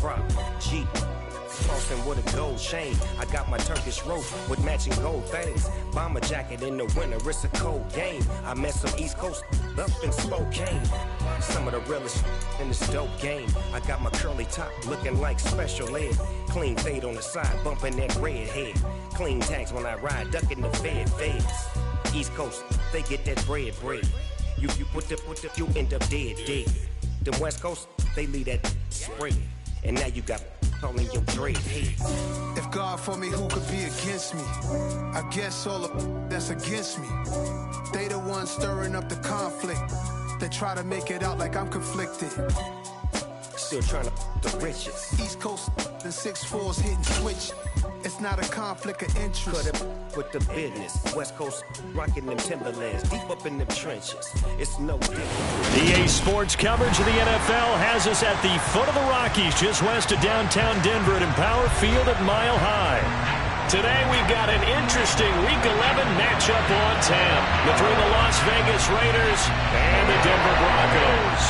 rock, Jeep. Frosting with a gold chain. I got my Turkish rope with matching gold things. Bomber jacket in the winter, it's a cold game. I met some East Coast up in Spokane. Some of the realest in this dope game. I got my curly top looking like special ed. Clean fade on the side, bumping that red head. Clean tags when I ride, ducking the feds. East Coast, they get that bread. You you end up dead. The West Coast, they leave that spread. And now you got calling your dread heads. If God for me, who could be against me? I guess all of that's against me. They the ones stirring up the conflict. They try to make it out like I'm conflicted. Still trying to the riches. East Coast and 6'4's hitting switch. It's not a conflict of interest. Cut it with the business. West Coast rocking them Timberlands deep up in them trenches. It's no different. EA Sports coverage of the NFL has us at the foot of the Rockies, just west of downtown Denver at Empower Field at Mile High. Today we've got an interesting Week 11 matchup on tap between the Las Vegas Raiders and the Denver Broncos.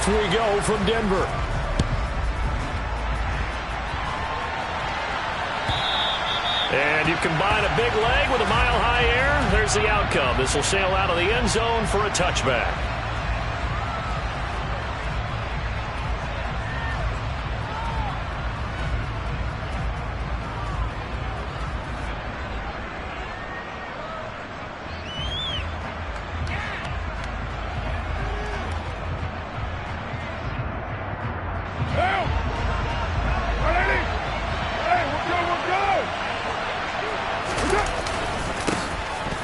We go from Denver. And you combine a big leg with a mile-high air. There's the outcome. This will sail out of the end zone for a touchback.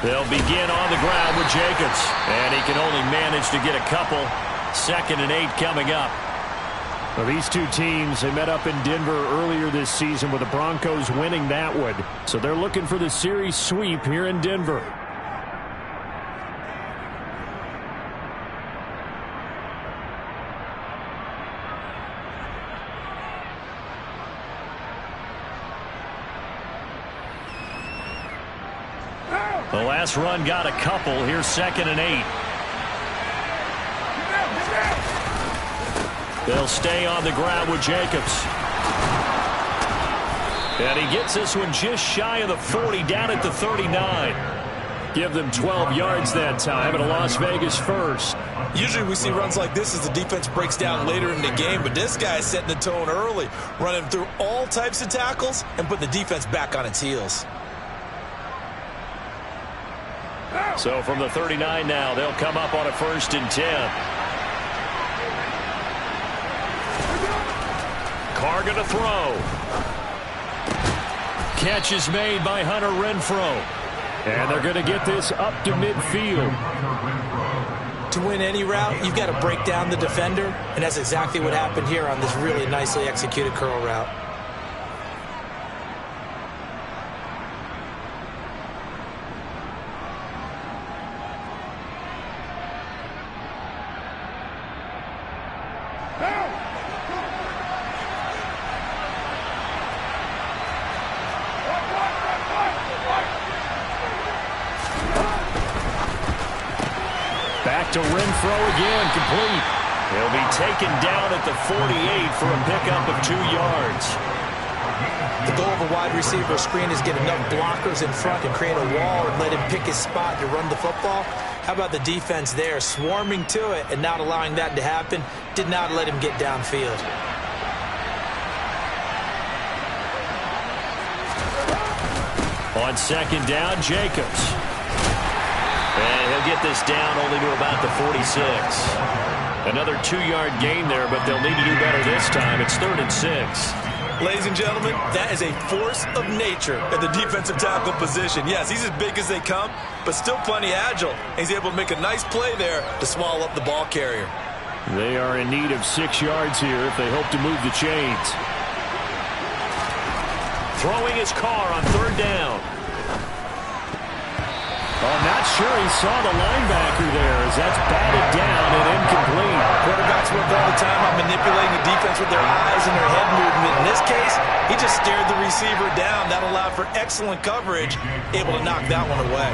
They'll begin on the ground with Jacobs, and he can only manage to get a couple. 2nd and 8 coming up. Well, these two teams, they met up in Denver earlier this season with the Broncos winning that one. So they're looking for the series sweep here in Denver. The last run got a couple. Here's 2nd and 8. They'll stay on the ground with Jacobs. And he gets this one just shy of the 40, down at the 39. Give them 12 yards that time, and a Las Vegas first. Usually we see runs like this as the defense breaks down later in the game, but this guy is setting the tone early, running through all types of tackles and putting the defense back on its heels. So from the 39 now, they'll come up on a 1st and 10. Carr going to throw. Catch is made by Hunter Renfrow. And they're going to get this up to midfield. To win any route, you've got to break down the defender, and that's exactly what happened here on this really nicely executed curl route. Back to Renfrow again, complete. He'll be taken down at the 48 for a pickup of 2 yards. The goal of a wide receiver screen is get enough blockers in front and create a wall and let him pick his spot to run the football. How about the defense there, swarming to it and not allowing that to happen? Did not let him get downfield. On 2nd down, Jacobs. And he'll get this down only to about the 46. Another 2-yard gain there, but they'll need to do better this time. It's 3rd and 6. Ladies and gentlemen, that is a force of nature at the defensive tackle position. Yes, he's as big as they come, but still plenty agile. He's able to make a nice play there to swallow up the ball carrier. They are in need of 6 yards here if they hope to move the chains. Throwing his Carr on 3rd down. I'm not sure he saw the linebacker there as that's batted down and incomplete. Quarterbacks work all the time on manipulating the defense with their eyes and their head movement. In this case, he just stared the receiver down. That allowed for excellent coverage, able to knock that one away.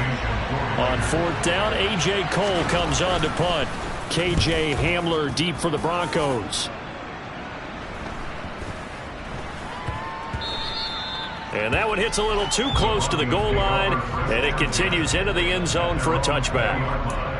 On fourth down, A.J. Cole comes on to punt. K.J. Hamler deep for the Broncos. And that one hits a little too close to the goal line, and it continues into the end zone for a touchback.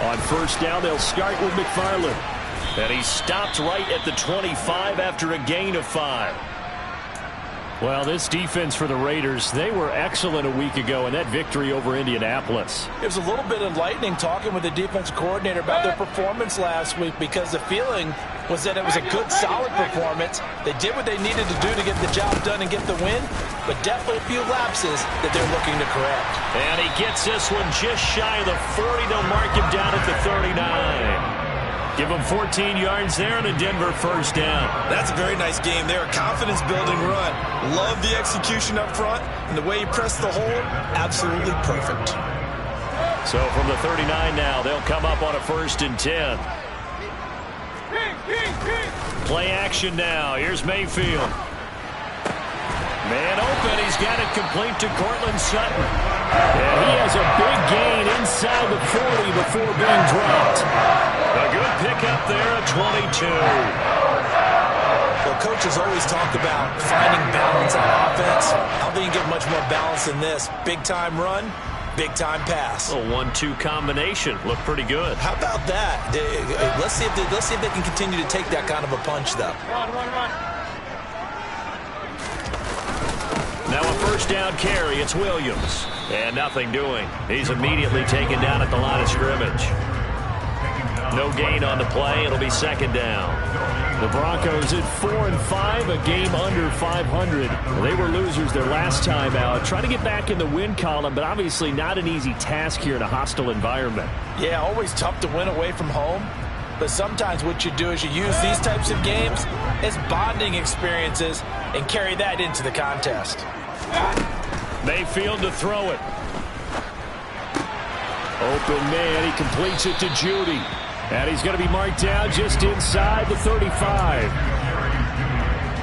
On first down, they'll start with McFarland. And he stopped right at the 25 after a gain of 5. Well, this defense for the Raiders, they were excellent a week ago in that victory over Indianapolis. It was a little bit enlightening talking with the defense coordinator about their performance last week, because the feeling was that it was a good, solid performance. They did what they needed to do to get the job done and get the win, but definitely a few lapses that they're looking to correct. And he gets this one just shy of the 40. They'll mark him down at the 39. Give him 14 yards there and a Denver first down. That's a very nice game there. Confidence-building run. Love the execution up front, and the way he pressed the hole, absolutely perfect. So from the 39 now, they'll come up on a 1st and 10. Play action now. Here's Mayfield. Man open. He's got it complete to Cortland Sutton. And he has a big gain inside the 40 before being dropped. A good pickup there at 22. Well, coaches always talk about finding balance on offense. I don't think you get much more balance than this. Big-time run, big-time pass. A 1-2 combination. Looked pretty good. How about that? Let's see if they can continue to take that kind of a punch, though. Now a first down carry. It's Williams. And nothing doing. He's immediately taken down at the line of scrimmage. No gain on the play. It'll be 2nd down. The Broncos at 4-5, a game under 500. They were losers their last time out. Trying to get back in the win column, but obviously not an easy task here in a hostile environment. Yeah, always tough to win away from home. But sometimes what you do is you use these types of games as bonding experiences and carry that into the contest. Mayfield to throw it. Open man. He completes it to Judy. And he's going to be marked down just inside the 35.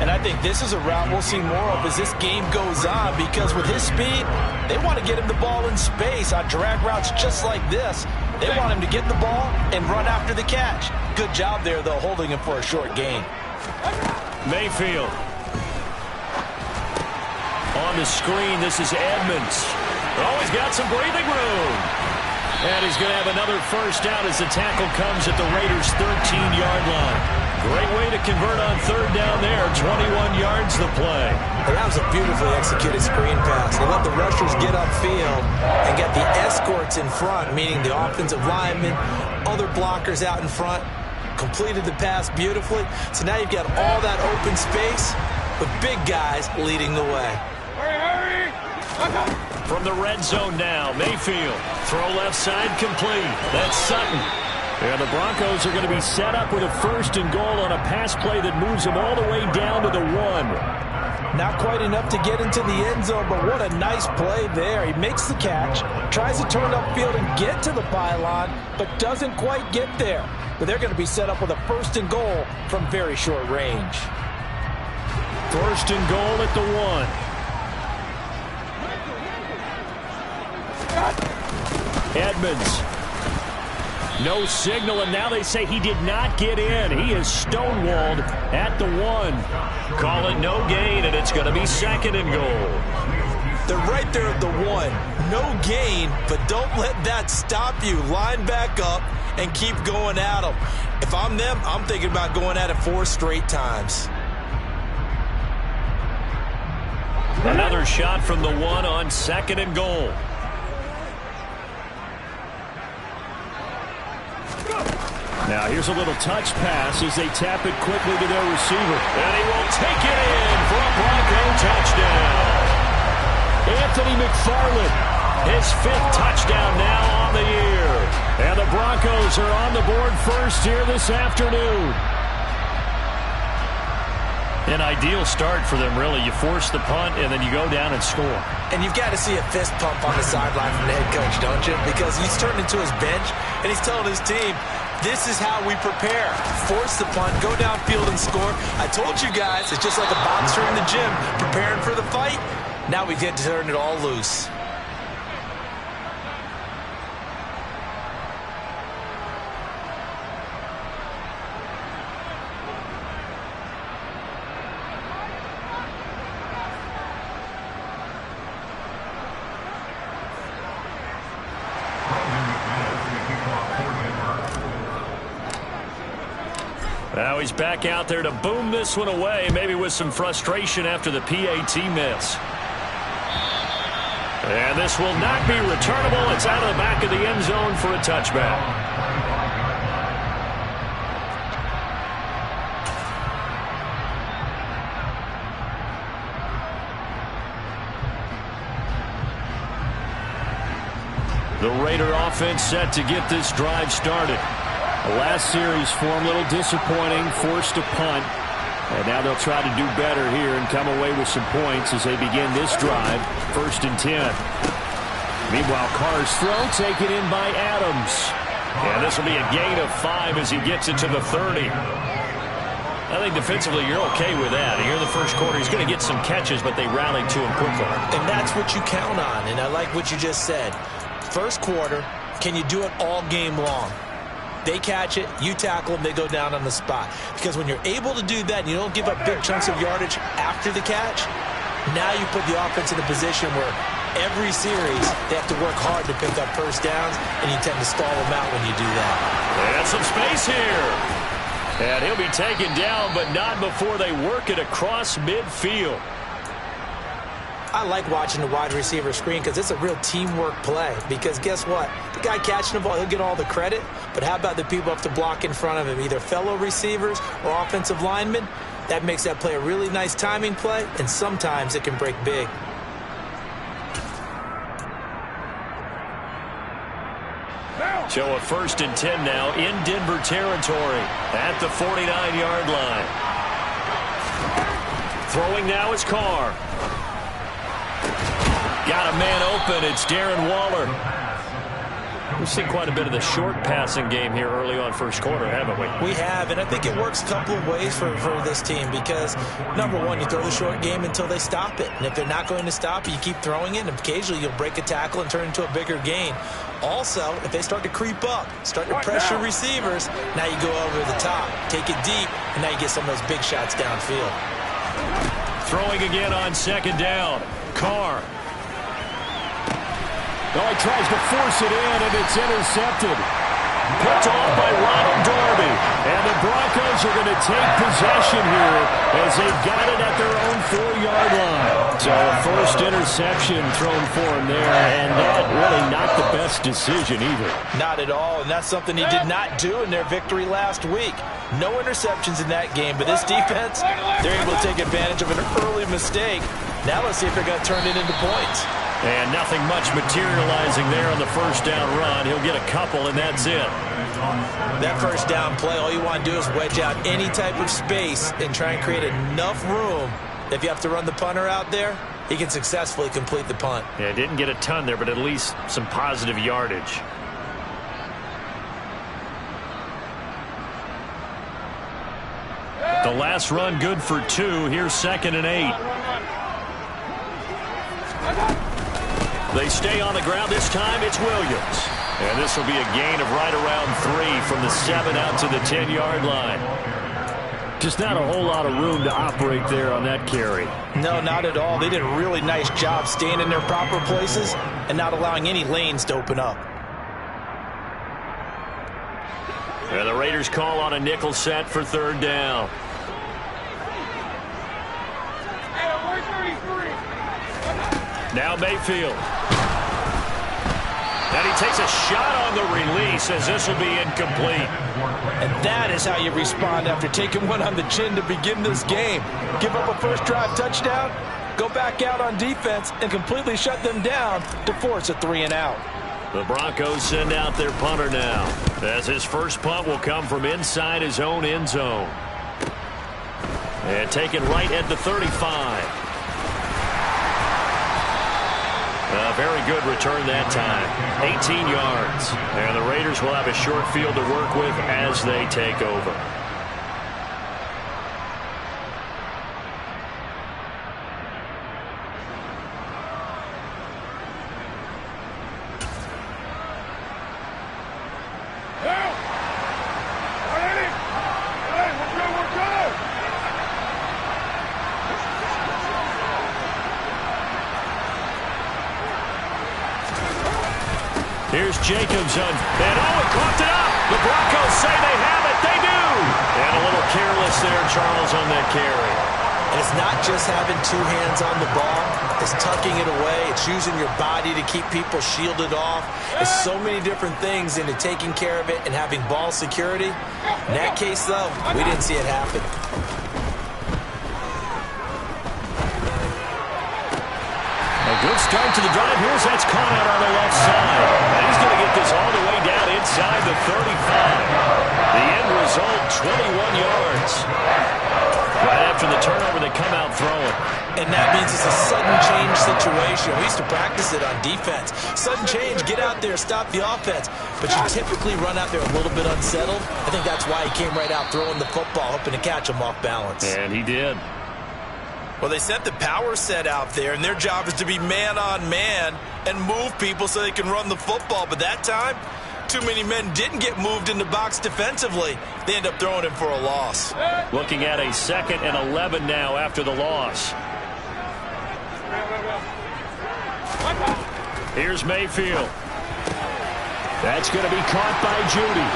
And I think this is a route we'll see more of as this game goes on, because with his speed, they want to get him the ball in space on drag routes just like this. They want him to get the ball and run after the catch. Good job there, though, holding him for a short gain. Mayfield. On the screen, this is Edmonds. Oh, he's got some breathing room. And he's going to have another first down as the tackle comes at the Raiders' 13-yard line. Great way to convert on 3rd down there. 21 yards the play. And that was a beautifully executed screen pass. They let the rushers get upfield and get the escorts in front, meaning the offensive linemen, other blockers out in front. Completed the pass beautifully. So now you've got all that open space with big guys leading the way. Hurry! From the red zone now, Mayfield. Throw left side complete. That's Sutton. And the Broncos are going to be set up with a 1st and goal on a pass play that moves them all the way down to the 1. Not quite enough to get into the end zone, but what a nice play there. He makes the catch, tries to turn upfield and get to the pylon, but doesn't quite get there. But they're going to be set up with a 1st and goal from very short range. 1st and goal at the 1. Edmonds. No signal, and now they say he did not get in. He is stonewalled at the 1. Call it no gain, and it's going to be 2nd and goal. They're right there at the 1. No gain, but don't let that stop you. Line back up and keep going at them. If I'm them, I'm thinking about going at it 4 straight times. Another shot from the 1 on 2nd and goal. Now here's a little touch pass as they tap it quickly to their receiver. And he will take it in for a Bronco touchdown. Anthony McFarland, his 5th touchdown now on the year. And the Broncos are on the board first here this afternoon. An ideal start for them, really. You force the punt, and then you go down and score. And you've got to see a fist pump on the sideline from the head coach, don't you? Because he's turned into his bench, and he's telling his team, this is how we prepare. Force the punt, go downfield and score. I told you guys, it's just like a boxer in the gym preparing for the fight. Now we get to turn it all loose. Now he's back out there to boom this one away, maybe with some frustration after the PAT miss. And this will not be returnable. It's out of the back of the end zone for a touchback. The Raider offense set to get this drive started. The last series for him, a little disappointing, forced a punt. And now they'll try to do better here and come away with some points as they begin this drive, 1st and 10. Meanwhile, Carr's throw taken in by Adams. And this will be a gain of 5 as he gets it to the 30. I think defensively you're okay with that. Here in the first quarter, he's going to get some catches, but they rallied to him quickly. And that's what you count on, and I like what you just said. First quarter, can you do it all game long? They catch it, you tackle them, they go down on the spot. Because when you're able to do that and you don't give up big chunks of yardage after the catch, now you put the offense in a position where every series they have to work hard to pick up first downs, and you tend to stall them out when you do that. And some space here. And he'll be taken down, but not before they work it across midfield. I like watching the wide receiver screen because it's a real teamwork play. Because guess what? The guy catching the ball, he'll get all the credit. But how about the people up to block in front of him, either fellow receivers or offensive linemen? That makes that play a really nice timing play, and sometimes it can break big. So a 1st and 10 now in Denver territory at the 49-yard line. Throwing now is Carr. Got a man open. It's Darren Waller. We've seen quite a bit of the short passing game here early on first quarter, haven't we? We have, and I think it works a couple of ways for this team because, number one, you throw the short game until they stop it. And if they're not going to stop it, you keep throwing it, and occasionally you'll break a tackle and turn into a bigger gain. Also, if they start to creep up, start to pressure receivers, now you go over the top, take it deep, and now you get some of those big shots downfield. Throwing again on 2nd down. Carr. Oh, he tries to force it in, and it's intercepted. Picked off by Ronald Darby. And the Broncos are going to take possession here as they've got it at their own 4-yard line. So a first interception thrown for him there, and that really not the best decision either. Not at all, and that's something he did not do in their victory last week. No interceptions in that game, but this defense, they're able to take advantage of an early mistake. Now let's see if they're going to turn it into points. And nothing much materializing there on the first down run. He'll get a couple, and that's it. That first down play, all you want to do is wedge out any type of space and try and create enough room. If you have to run the punter out there, he can successfully complete the punt. Yeah, didn't get a ton there, but at least some positive yardage. The last run good for 2. Here's 2nd and 8. They stay on the ground. This time it's Williams. And this will be a gain of right around 3 from the 7 out to the 10-yard line. Just not a whole lot of room to operate there on that carry. No, not at all. They did a really nice job staying in their proper places and not allowing any lanes to open up. And the Raiders call on a nickel set for 3rd down. Now Mayfield. And he takes a shot on the release as this will be incomplete. And that is how you respond after taking one on the chin to begin this game. Give up a first drive touchdown, go back out on defense, and completely shut them down to force a 3-and-out. The Broncos send out their punter now, as his first punt will come from inside his own end zone. And taken right at the 35. A very good return that time. 18 yards. And the Raiders will have a short field to work with as they take over. Here's Jacobs on, and he caught it up. The Broncos say they have it. They do. And a little careless there, Charles, on that carry. And it's not just having two hands on the ball. It's tucking it away. It's using your body to keep people shielded off. There's so many different things into taking care of it and having ball security. In that case, though, we didn't see it happen. A good start to the drive. Here's that's caught out on the left side. And he's going to get this all the way down inside the 35. The end result, 21 yards. Right after the turnover, they come out throwing. And that means it's a sudden change situation. We used to practice it on defense. Sudden change, get out there, stop the offense. But you typically run out there a little bit unsettled. I think that's why he came right out throwing the football, hoping to catch him off balance. And he did. Well, they sent the power set out there, and their job is to be man-on-man and move people so they can run the football. But that time, too many men didn't get moved in the box defensively. They end up throwing him for a loss. Looking at a 2nd and 11 now after the loss. Here's Mayfield. That's going to be caught by Judy.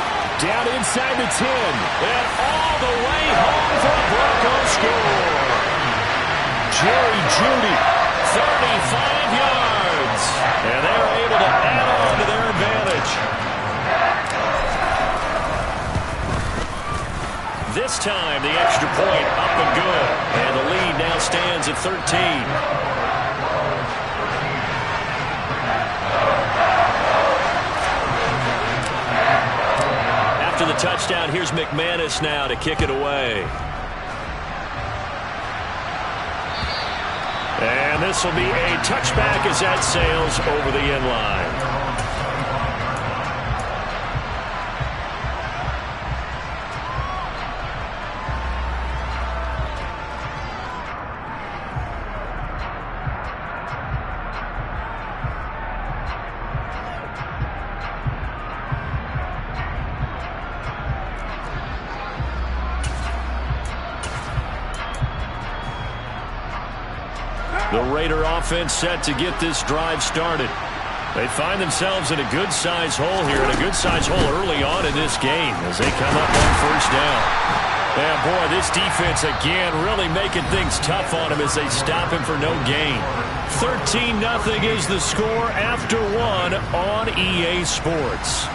Down inside the 10. And all the way home for a Broncos score. Jerry Judy, 35 yards. And they're able to add on to their advantage. This time, the extra point up and good. And the lead now stands at 13. After the touchdown, here's McManus now to kick it away. And this will be a touchback as that sails over the end line. The Raider offense set to get this drive started. They find themselves in a good-sized hole here, and a good-sized hole early on in this game as they come up on first down. And boy, this defense again really making things tough on him as they stop him for no gain. 13-0 is the score after one on EA Sports.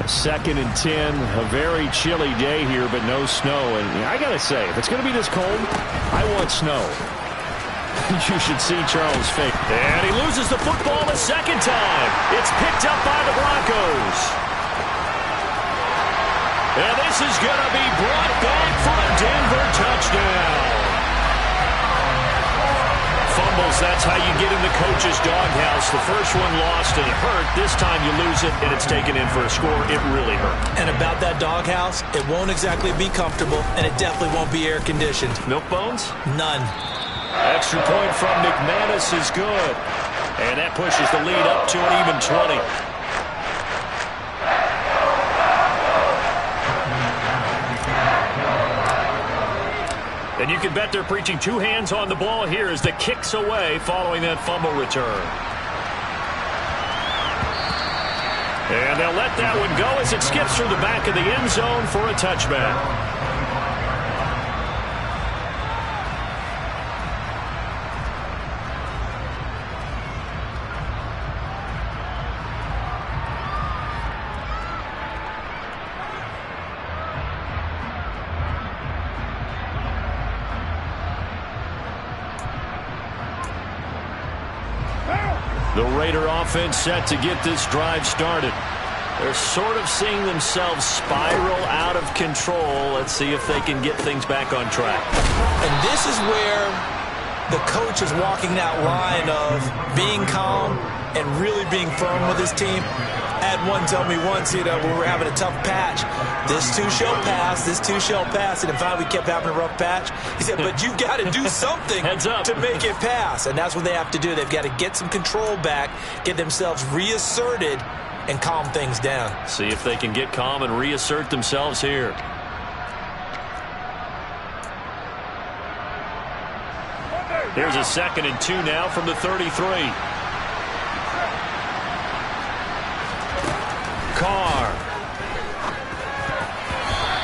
Second and 10, a very chilly day here, but no snow. And I got to say, if it's going to be this cold, I want snow. You should see Charles' face. And he loses the football a second time. It's picked up by the Broncos. And this is going to be brought back for a Denver touchdown. Fumbles, that's how you get in the coach's doghouse. The first one lost and it hurt. This time you lose it and it's taken in for a score. It really hurt. And about that doghouse, it won't exactly be comfortable, and it definitely won't be air-conditioned. Milk bones? None. Extra point from McManus is good. And that pushes the lead up to an even 20. And you can bet they're preaching two hands on the ball here as the kick's away following that fumble return. And they'll let that one go as it skips through the back of the end zone for a touchback. The Raider offense set to get this drive started. They're sort of seeing themselves spiral out of control. Let's see if they can get things back on track. And this is where the coach is walking that line of being calm and really being firm with his team. I had one tell me once, when we were having a tough patch, this too shall pass, this too shall pass. And finally we kept having a rough patch. He said, but you've got to do something to make it pass. And that's what they have to do. They've got to get some control back, get themselves reasserted, and calm things down. See if they can get calm and reassert themselves here. Here's a 2nd and 2 now from the 33. Carr.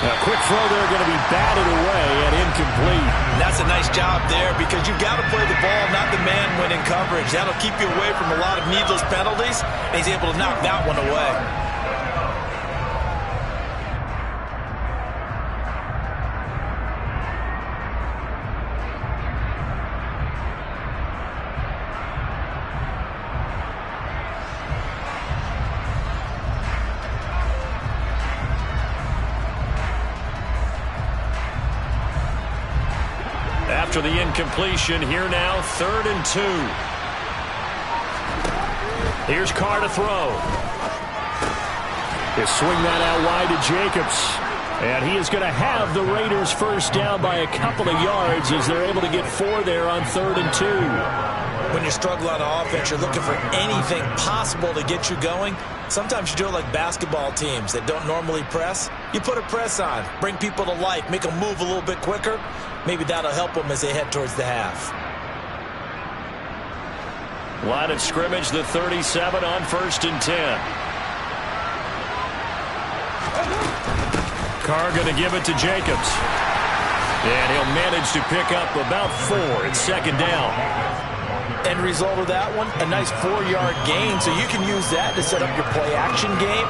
A quick throw there, going to be batted away and incomplete. That's a nice job there because you've got to play the ball, not the man when in coverage. That'll keep you away from a lot of needless penalties, and he's able to knock that one away. After the incompletion, here now, 3rd and 2. Here's Carr to throw. He'll swing that out wide to Jacobs. And he is going to have the Raiders first down by a couple of yards as they're able to get 4 there on 3rd and 2. When you struggle on offense, you're looking for anything possible to get you going. Sometimes you do it like basketball teams that don't normally press. You put a press on, bring people to life, make them move a little bit quicker. Maybe that'll help them as they head towards the half. Line of scrimmage, the 37 on 1st and 10. Carr going to give it to Jacobs. And he'll manage to pick up about 4. It's 2nd down. End result of that one, a nice 4-yard gain. So you can use that to set up your play-action game.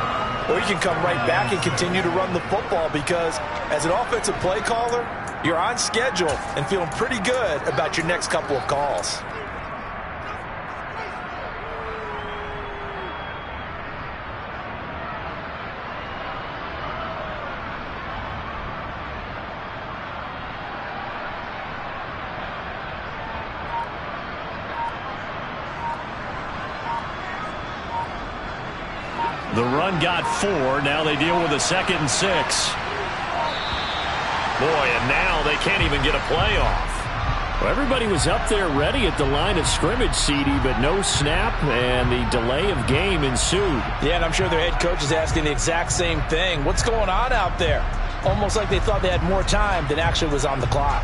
Or you can come right back and continue to run the football because as an offensive play caller, you're on schedule and feeling pretty good about your next couple of calls. The run got 4. Now they deal with a 2nd and 6. Boy, and now they can't even get a play off. Well, everybody was up there ready at the line of scrimmage, CD, but no snap, and the delay of game ensued. Yeah, and I'm sure their head coach is asking the exact same thing. What's going on out there? Almost like they thought they had more time than actually was on the clock.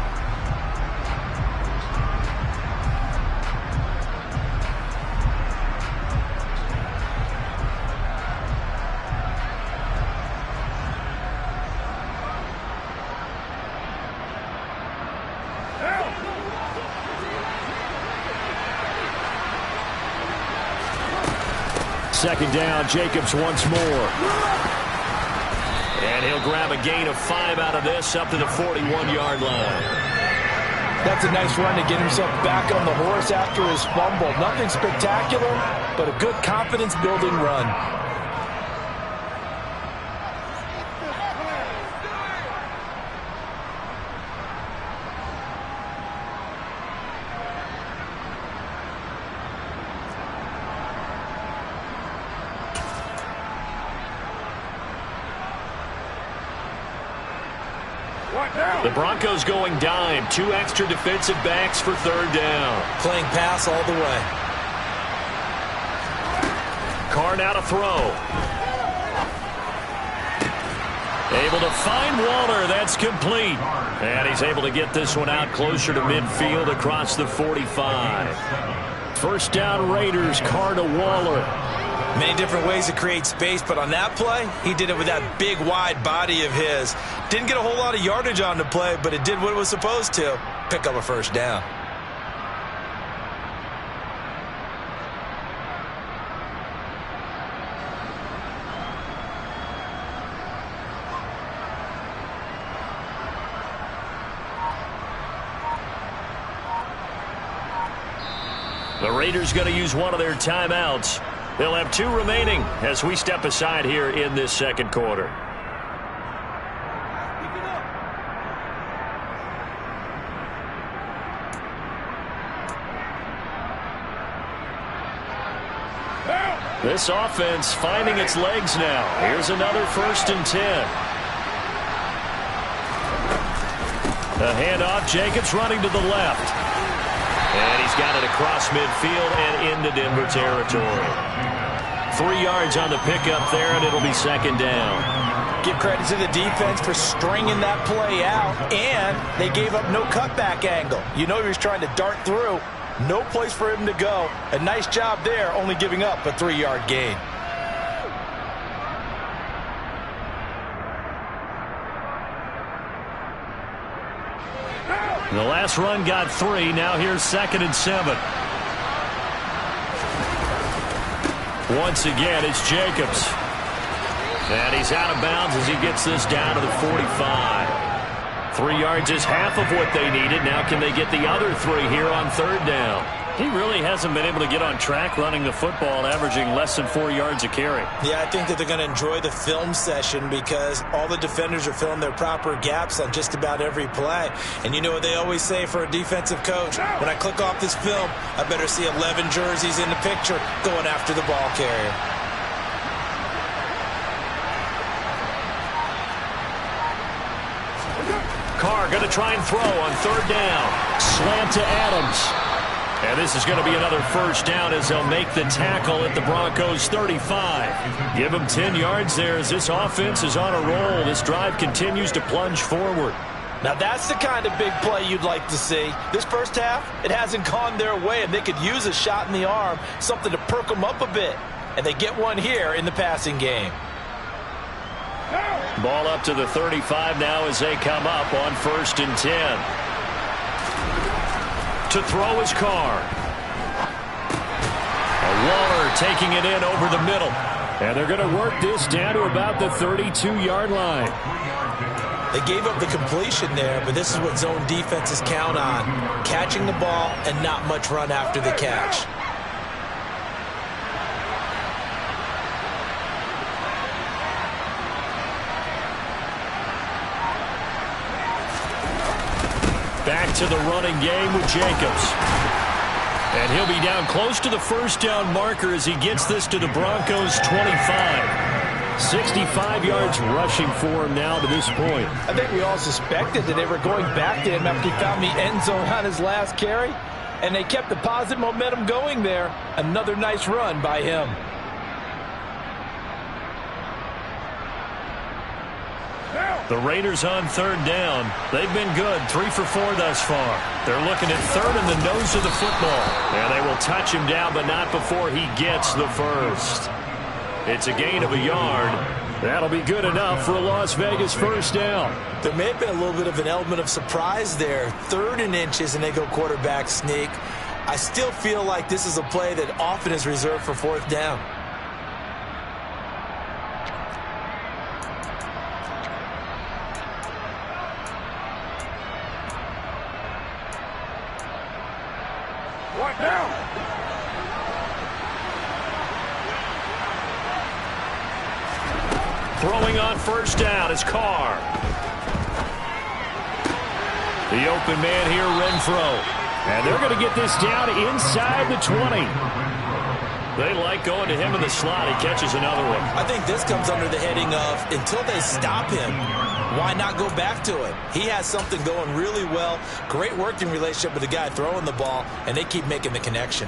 Second down, Jacobs once more. And he'll grab a gain of 5 out of this up to the 41-yard line. That's a nice run to get himself back on the horse after his fumble. Nothing spectacular, but a good confidence-building run. The Broncos going dime. 2 extra defensive backs for 3rd down. Playing pass all the way. Carr now to throw. Able to find Waller. That's complete. And he's able to get this one out closer to midfield across the 45. First down Raiders. Carr to Waller. Many different ways to create space, but on that play, he did it with that big, wide body of his. Didn't get a whole lot of yardage on the play, but it did what it was supposed to. Pick up a first down. The Raiders going to use one of their timeouts. They'll have 2 remaining as we step aside here in this second quarter. This offense finding its legs now. Here's another 1st and 10. The handoff, Jacobs running to the left. And he's got it across midfield and into Denver territory. 3 yards on the pickup there, and it'll be 2nd down. Give credit to the defense for stringing that play out, and they gave up no cutback angle. You know he was trying to dart through. No place for him to go. A nice job there, only giving up a 3-yard gain. The last run got 3. Now here's 2nd and 7. Once again, it's Jacobs. And he's out of bounds as he gets this down to the 45. 3 yards is half of what they needed. Now can they get the other 3 here on 3rd down? He really hasn't been able to get on track running the football, averaging less than 4 yards a carry. Yeah, I think that they're going to enjoy the film session because all the defenders are filling their proper gaps on just about every play. And you know what they always say for a defensive coach? When I click off this film, I better see 11 jerseys in the picture going after the ball carrier. Carr going to try and throw on 3rd down. Slant to Adams. And this is going to be another 1st down as they'll make the tackle at the Broncos 35. Give them 10 yards there as this offense is on a roll. This drive continues to plunge forward. Now that's the kind of big play you'd like to see. This first half, it hasn't gone their way, and they could use a shot in the arm, something to perk them up a bit. And they get one here in the passing game. Ball up to the 35 now as they come up on 1st and 10. To throw his Carr. Waller taking it in over the middle. And they're going to work this down to about the 32-yard line. They gave up the completion there, but this is what zone defenses count on. Catching the ball and not much run after the catch. Back to the running game with Jacobs. And he'll be down close to the 1st down marker as he gets this to the Broncos 25. 65 yards rushing for him now to this point. I think we all suspected that they were going back to him after he found the end zone on his last carry. And they kept the positive momentum going there. Another nice run by him. The Raiders on 3rd down. They've been good, 3 for 4 thus far. They're looking at 3rd in the nose of the football. And they will touch him down, but not before he gets the 1st. It's a gain of a yard. That'll be good enough for a Las Vegas 1st down. There may have been a little bit of an element of surprise there. 3rd and inches, and they go quarterback sneak. I still feel like this is a play that often is reserved for 4th down. Throwing on 1st down is Carr. The open man here, Renfro. And they're going to get this down inside the 20. They like going to him in the slot. He catches another one. I think this comes under the heading of until they stop him, why not go back to it? He has something going really well. Great working relationship with the guy throwing the ball, and they keep making the connection.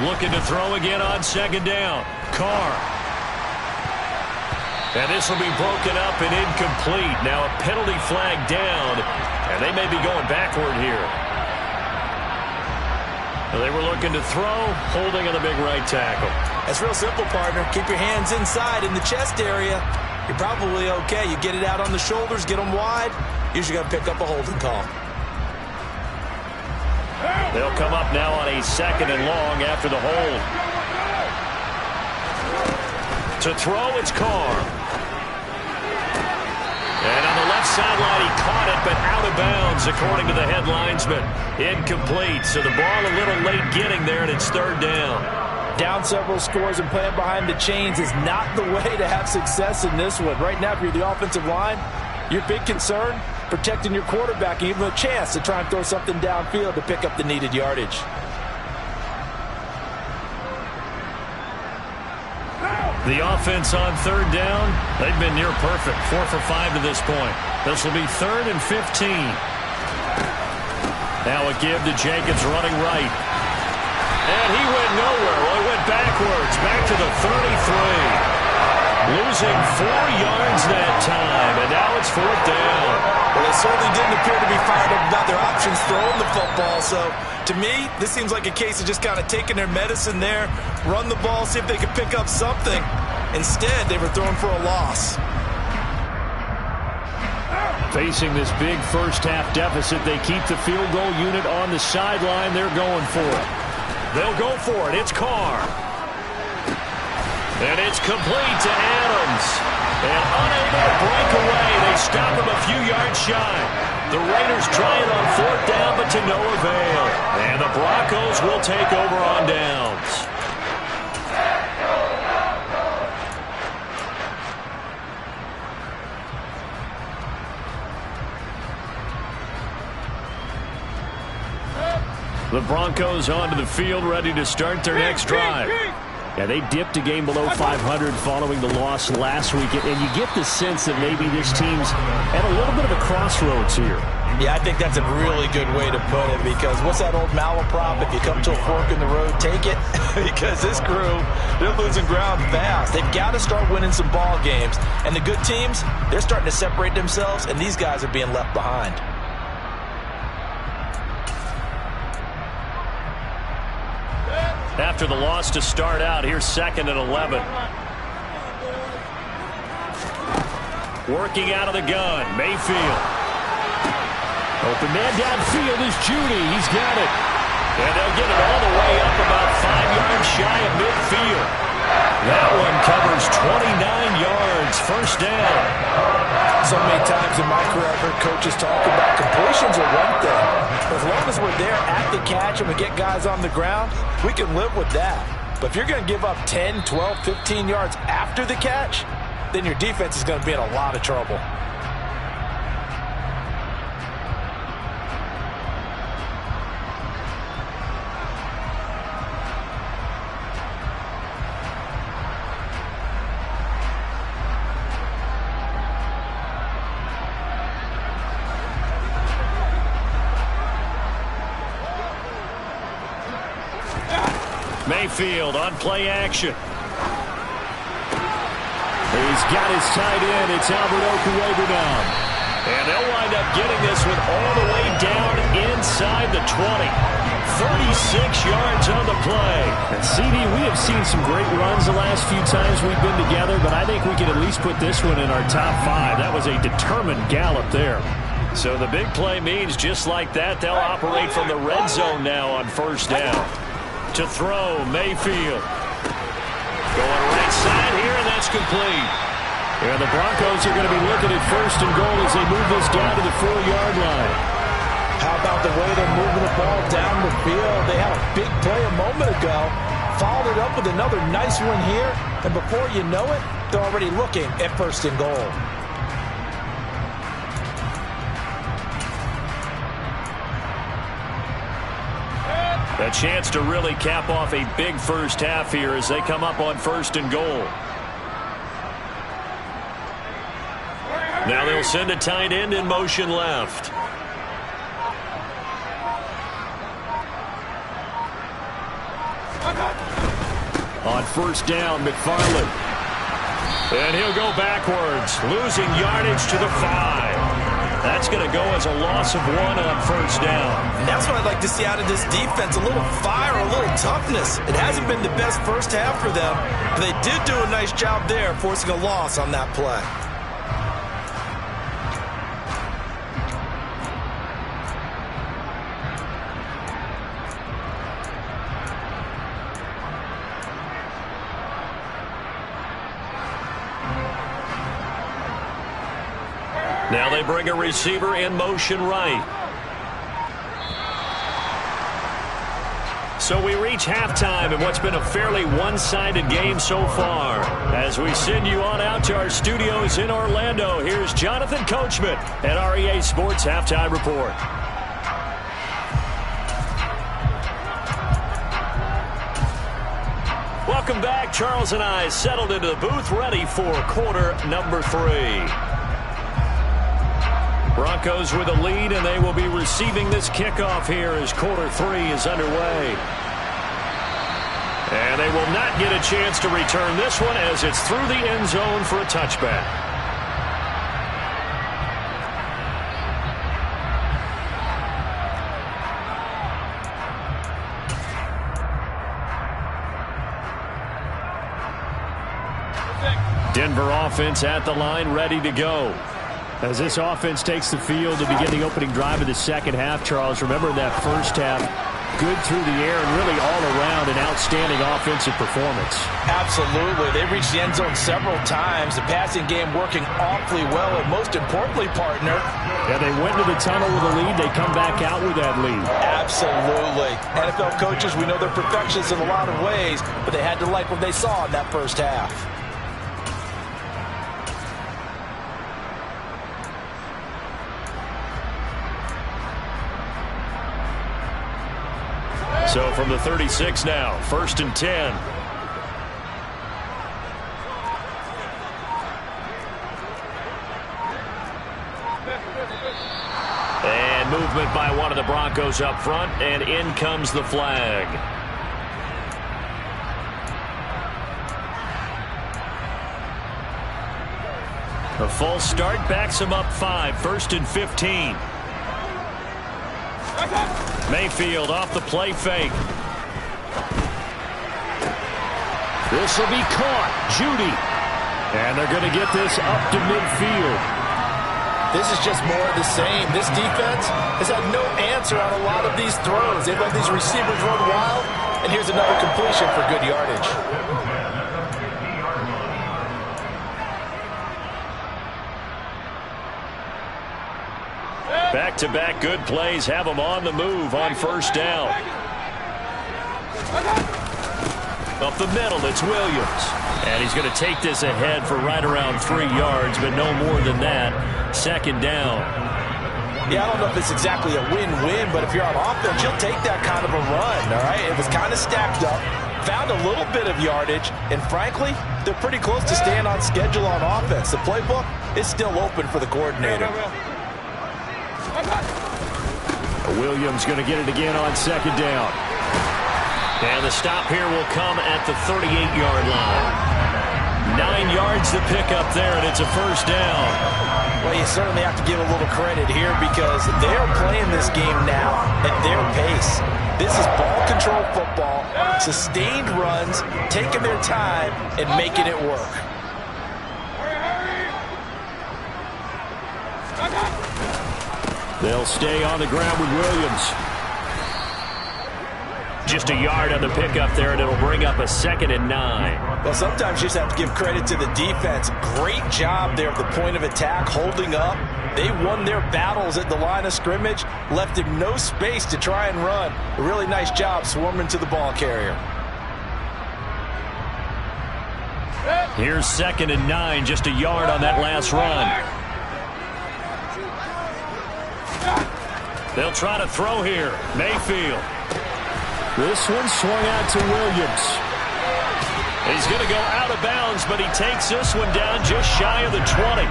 Looking to throw again on 2nd down. Carr. And this will be broken up and incomplete. Now a penalty flag down, and they may be going backward here. They were looking to throw, holding on the big right tackle. That's real simple, partner. Keep your hands inside in the chest area. You're probably okay. You get it out on the shoulders, get them wide. Usually going to pick up a holding call. They'll come up now on a 2nd and long after the hold. To throw, it's Carr. And on the left sideline, he caught it, but out of bounds, according to the head linesman. Incomplete, so the ball a little late getting there, and it's third down. Down several scores and playing behind the chains is not the way to have success in this one. Right now, if you're the offensive line, your big concern, protecting your quarterback and giving him a chance to try and throw something downfield to pick up the needed yardage. The offense on third down, they've been near perfect. 4 for 5 to this point. This will be 3rd and 15. Now a give to Jacobs running right. And he went nowhere. Well, he went backwards, back to the 33. Losing 4 yards that time, and now it's 4th down. Well, they certainly didn't appear to be fired up about their options throwing the football. So, to me, this seems like a case of just kind of taking their medicine there, run the ball, see if they can pick up something. Instead, they were throwing for a loss. Facing this big first-half deficit, they keep the field goal unit on the sideline. They're going for it. They'll go for it. It's Carr. And it's complete to Adams. And unable to break away, they stop him a few yards shy. The Raiders trying on 4th down, but to no avail. And the Broncos will take over on downs. The Broncos onto the field, ready to start their next drive. Yeah, they dipped a game below 500 following the loss last week, and you get the sense that maybe this team's at a little bit of a crossroads here. Yeah, I think that's a really good way to put it, because what's that old malaprop? If you come to a fork in the road, take it. Because this crew, they're losing ground fast. They've got to start winning some ball games. And the good teams, they're starting to separate themselves, and these guys are being left behind. After the loss to start out, here's 2nd and 11. Working out of the gun, Mayfield. Open man downfield is Judy. He's got it. And they'll get it all the way up about 5 yards shy of midfield. That one covers 29 yards. First down. So many times in my career I've heard coaches talk about completions are one thing. As long as we're there at the catch and we get guys on the ground, we can live with that. But if you're going to give up 10, 12, 15 yards after the catch, then your defense is going to be in a lot of trouble. Mayfield on play action. He's got his tight end. It's Albert Okuwebe now. And they'll wind up getting this one all the way down inside the 20. 36 yards on the play. And CD, we have seen some great runs the last few times we've been together, but I think we can at least put this one in our top 5. That was a determined gallop there. So the big play means just like that, they'll operate from the red zone now on first down. To throw, Mayfield. Going right side here, and that's complete. And the Broncos are going to be looking at first and goal as they move this down to the 4-yard line. How about the way they're moving the ball down the field? They had a big play a moment ago, followed it up with another nice one here, and before you know it, they're already looking at first and goal. A chance to really cap off a big first half here as they come up on first and goal. Now they'll send a tight end in motion left. On first down, McFarland. And he'll go backwards, losing yardage to the 5. That's going to go as a loss of 1 on first down. And that's what I'd like to see out of this defense, a little fire, a little toughness. It hasn't been the best first half for them, but they did do a nice job there, forcing a loss on that play. Now they bring a receiver in motion right. So we reach halftime in what's been a fairly one-sided game so far. As we send you on out to our studios in Orlando, here's Jonathan Coachman at REA Sports Halftime Report. Welcome back. Charles and I settled into the booth, ready for quarter number 3. Broncos with a lead, and they will be receiving this kickoff here as quarter 3 is underway. And they will not get a chance to return this one as it's through the end zone for a touchback. Denver offense at the line, ready to go. As this offense takes the field to begin the opening drive of the second half, Charles, remember in that first half, good through the air and really all around an outstanding offensive performance. Absolutely. They reached the end zone several times. The passing game working awfully well, and most importantly, partner. Yeah, they went to the tunnel with a lead. They come back out with that lead. Absolutely. NFL coaches, we know they're perfectionists in a lot of ways, but they had to like what they saw in that first half. So from the 36 now, 1st and 10. And movement by one of the Broncos up front, and in comes the flag. A false start backs him up 5, 1st and 15. Mayfield off the play fake. This will be caught. Judy. And they're going to get this up to midfield. This is just more of the same. This defense has had no answer on a lot of these throws. They've let these receivers run wild, and here's another completion for good yardage. Back-to-back good plays have them on the move on 1st down. Up the middle, it's Williams. And he's going to take this ahead for right around 3 yards, but no more than that. 2nd down. Yeah, I don't know if it's exactly a win-win, but if you're on offense, you'll take that kind of a run, all right? It was kind of stacked up, found a little bit of yardage, and frankly, they're pretty close to staying on schedule on offense. The playbook is still open for the coordinator. Williams going to get it again on 2nd down. And the stop here will come at the 38-yard line. 9 yards to pick up there, and it's a 1st down. Well, you certainly have to give a little credit here because they're playing this game now at their pace. This is ball control football, sustained runs, taking their time, and making it work. They'll stay on the ground with Williams. Just a yard on the pickup there, and it'll bring up a 2nd and 9. Well, sometimes you just have to give credit to the defense. Great job there at the point of attack, holding up. They won their battles at the line of scrimmage, left him no space to try and run. A really nice job swarming to the ball carrier. Here's 2nd and 9, just a yard on that last run. They'll try to throw here. Mayfield. This one swung out to Williams. He's going to go out of bounds, but he takes this one down just shy of the 20.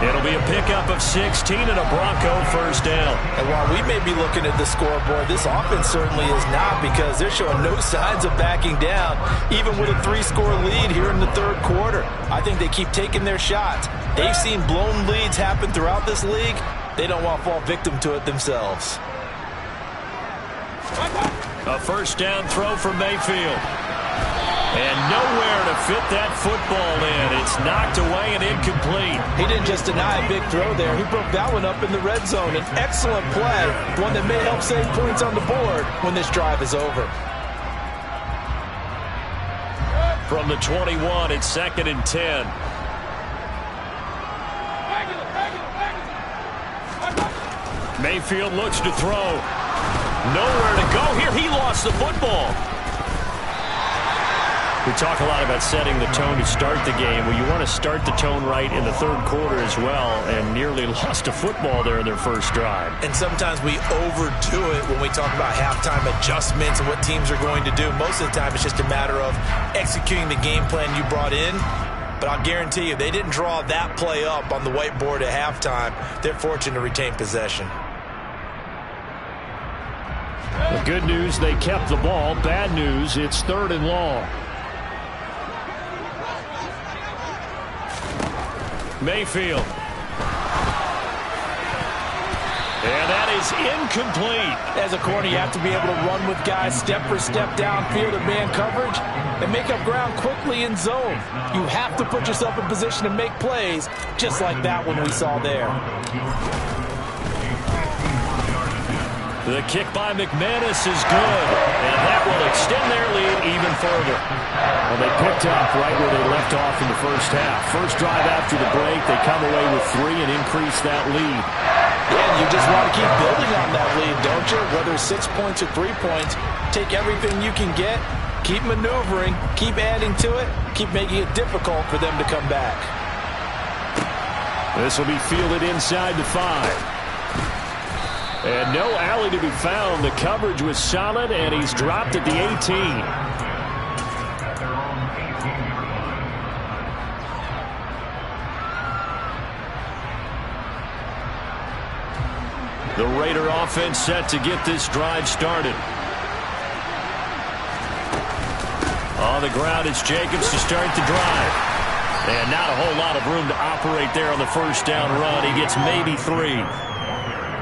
It'll be a pickup of 16 and a Bronco 1st down. And while we may be looking at the scoreboard, this offense certainly is not because they're showing no signs of backing down, even with a 3-score lead here in the 3rd quarter. I think they keep taking their shots. They've seen blown leads happen throughout this league. They don't want to fall victim to it themselves. A 1st down throw from Mayfield. And nowhere to fit that football in. It's knocked away and incomplete. He didn't just deny a big throw there. He broke that one up in the red zone. An excellent play, one that may help save points on the board when this drive is over. From the 21, it's 2nd and 10. Mayfield looks to throw. Nowhere to go here. He lost the football. We talk a lot about setting the tone to start the game. Well, you want to start the tone right in the third quarter as well, and nearly lost a football there in their first drive. And sometimes we overdo it when we talk about halftime adjustments and what teams are going to do. Most of the time, it's just a matter of executing the game plan you brought in. But I'll guarantee you, they didn't draw that play up on the whiteboard at halftime. They're fortunate to retain possession. The good news, they kept the ball. Bad news, it's 3rd and long. Mayfield. And that is incomplete. As a corner, you have to be able to run with guys step for step downfield in man coverage and make up ground quickly in zone. You have to put yourself in position to make plays, just like that one we saw there. The kick by McManus is good, and that will extend their lead even further. Well, they picked up right where they left off in the first half. First drive after the break, they come away with 3 and increase that lead. Yeah, you just want to keep building on that lead, don't you? Whether it's 6 points or 3 points, take everything you can get, keep maneuvering, keep adding to it, keep making it difficult for them to come back. This will be fielded inside the 5. And no alley to be found. The coverage was solid, and he's dropped at the 18. The Raider offense set to get this drive started. On the ground, it's Jacobs to start the drive. And not a whole lot of room to operate there on the first down run. He gets maybe 3.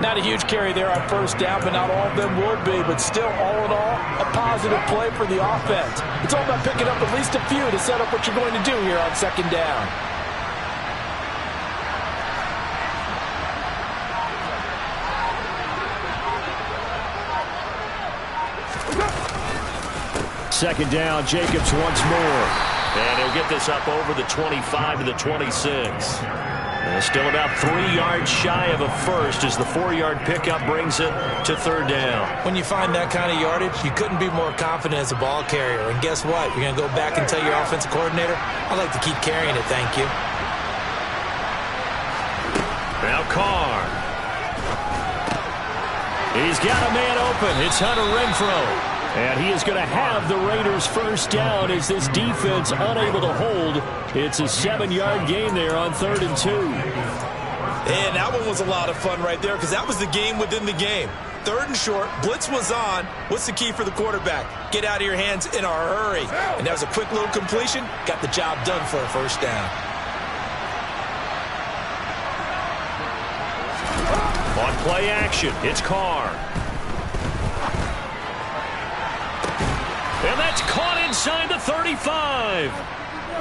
Not a huge carry there on first down, but not all of them will be. But still, all in all, a positive play for the offense. It's all about picking up at least a few to set up what you're going to do here on second down. Second down, Jacobs once more. And he'll get this up over the 25 to the 26. Still about 3 yards shy of a first as the 4-yard pickup brings it to 3rd down. When you find that kind of yardage, you couldn't be more confident as a ball carrier. And guess what? You're going to go back and tell your offensive coordinator, I'd like to keep carrying it, thank you. Now Carr. He's got a man open. It's Hunter Renfrow. And he is going to have the Raiders first down as this defense unable to hold. It's a 7-yard gain there on 3rd and 2. And that one was a lot of fun right there because that was the game within the game. 3rd and short, blitz was on. What's the key for the quarterback? Get out of your hands in a hurry. And that was a quick little completion. Got the job done for a first down. On play action, it's Carr. And that's caught inside the 35.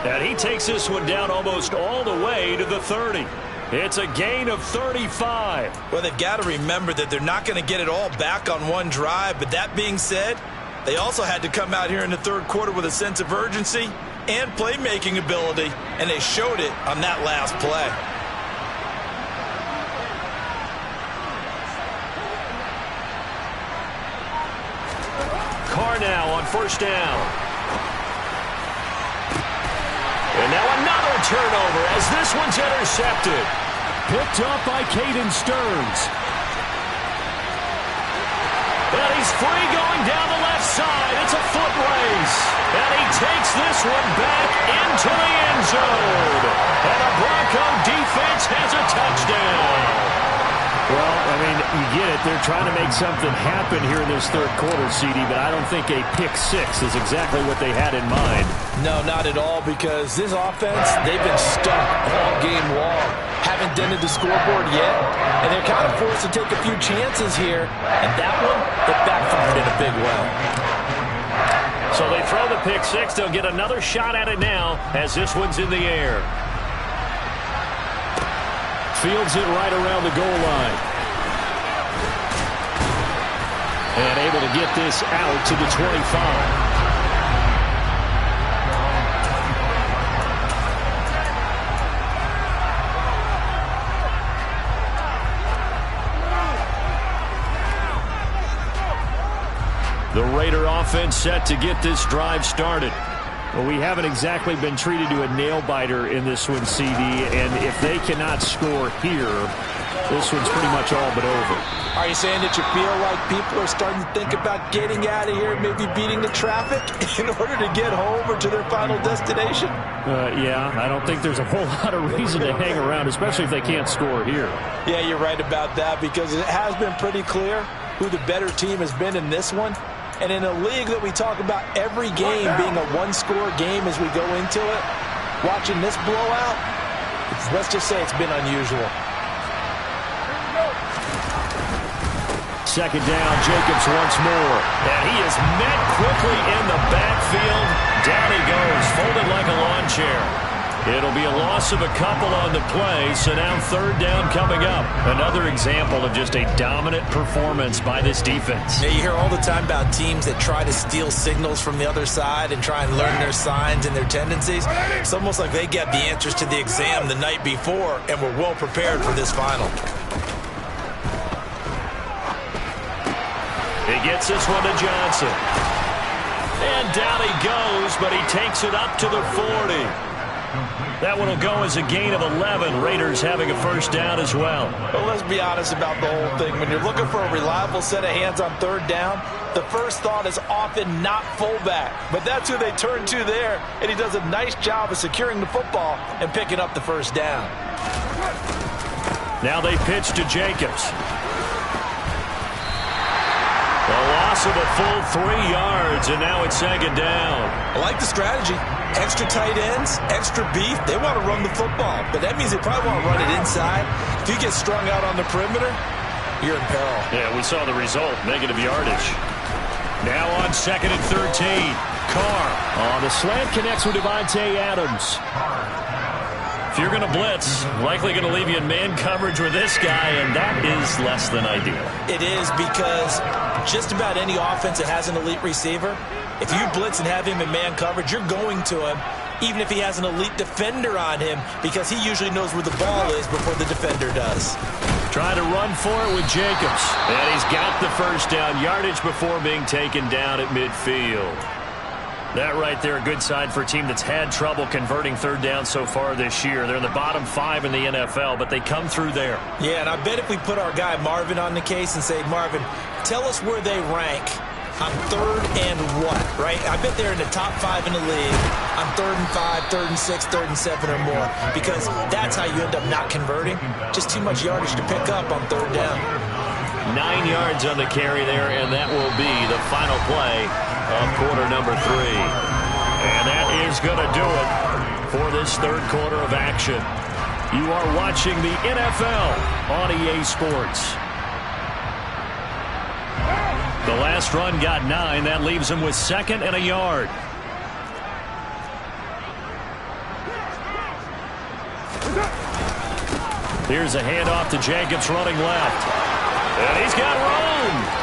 And he takes this one down almost all the way to the 30. It's a gain of 35. Well, they've got to remember that they're not going to get it all back on one drive. But that being said, they also had to come out here in the 3rd quarter with a sense of urgency and playmaking ability. And they showed it on that last play. Carr now on first down. And now another turnover as this one's intercepted. Picked up by Caden Stearns. And he's free going down the left side. It's a foot race. And he takes this one back into the end zone. And the Bronco defense has a touchdown. Well, I mean, you get it. They're trying to make something happen here in this 3rd quarter, CD, but I don't think a pick 6 is exactly what they had in mind. No, not at all, because this offense, they've been stuck all game long. Haven't dented the scoreboard yet, and they're kind of forced to take a few chances here, and that one, it backfired in a big way. So they throw the pick 6. They'll get another shot at it now as this one's in the air. Fields it right around the goal line. And able to get this out to the 25. offense set to get this drive started. Well, we haven't exactly been treated to a nail-biter in this one, CD, and if they cannot score here, this one's pretty much all but over. Are you saying that you feel like people are starting to think about getting out of here, maybe beating the traffic in order to get home or to their final destination? Yeah, I don't think there's a whole lot of reason to hang around, especially if they can't score here. Yeah, you're right about that, because it has been pretty clear who the better team has been in this one. And in a league that we talk about every game being a one-score game as we go into it, watching this blowout, let's just say it's been unusual. Second down, Jacobs once more. And he is met quickly in the backfield. Down he goes, folded like a lawn chair. It'll be a loss of a couple on the play, so now third down coming up. Another example of just a dominant performance by this defense. Yeah, you hear all the time about teams that try to steal signals from the other side and try and learn their signs and their tendencies. It's almost like they get the answers to the exam the night before and were well prepared for this final. He gets this one to Johnson. And down he goes, but he takes it up to the 40. That one will go as a gain of 11. Raiders having a first down as well. Well, let's be honest about the whole thing. When you're looking for a reliable set of hands on third down, the first thought is often not fullback. But that's who they turn to there, and he does a nice job of securing the football and picking up the first down. Now they pitch to Jacobs. A loss of a full 3 yards, and now it's second down. I like the strategy. Extra tight ends, extra beef. They want to run the football, but that means they probably want to run it inside. If you get strung out on the perimeter, you're in peril. Yeah, we saw the result, negative yardage. Now on second and 13, Carr. The slant connects with Devontae Adams. If you're going to blitz, likely going to leave you in man coverage with this guy, and that is less than ideal. It is, because just about any offense that has an elite receiver, if you blitz and have him in man coverage, you're going to him, even if he has an elite defender on him, because he usually knows where the ball is before the defender does. Trying to run for it with Jacobs. And he's got the first down, yardage before being taken down at midfield. That right there, a good sign for a team that's had trouble converting third down so far this year. They're in the bottom 5 in the NFL, but they come through there. Yeah, and I bet if we put our guy Marvin on the case and say, Marvin, tell us where they rank on third and what, right? I bet they're in the top 5 in the league on third and 5, third and 6, third and 7 or more, because that's how you end up not converting. Just too much yardage to pick up on third down. 9 yards on the carry there, and that will be the final play of quarter number 3. And that is going to do it for this third quarter of action. You are watching the NFL on EA Sports. The last run got 9. That leaves him with second and a yard. Here's a handoff to Jacobs running left. And he's got room.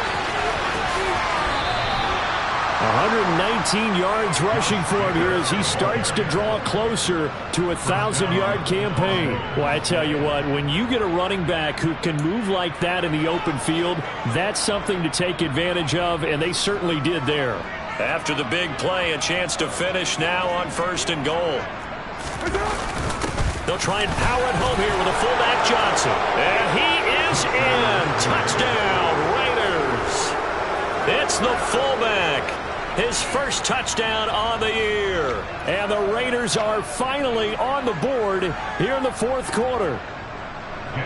119 yards rushing for him here as he starts to draw closer to a 1,000-yard campaign. Well, I tell you what, when you get a running back who can move like that in the open field, that's something to take advantage of, and they certainly did there. After the big play, a chance to finish now on first and goal. They'll try and power it home here with a fullback Johnson. And he is in. Touchdown, Raiders. It's the fullback. His first touchdown on the year. And the Raiders are finally on the board here in the fourth quarter.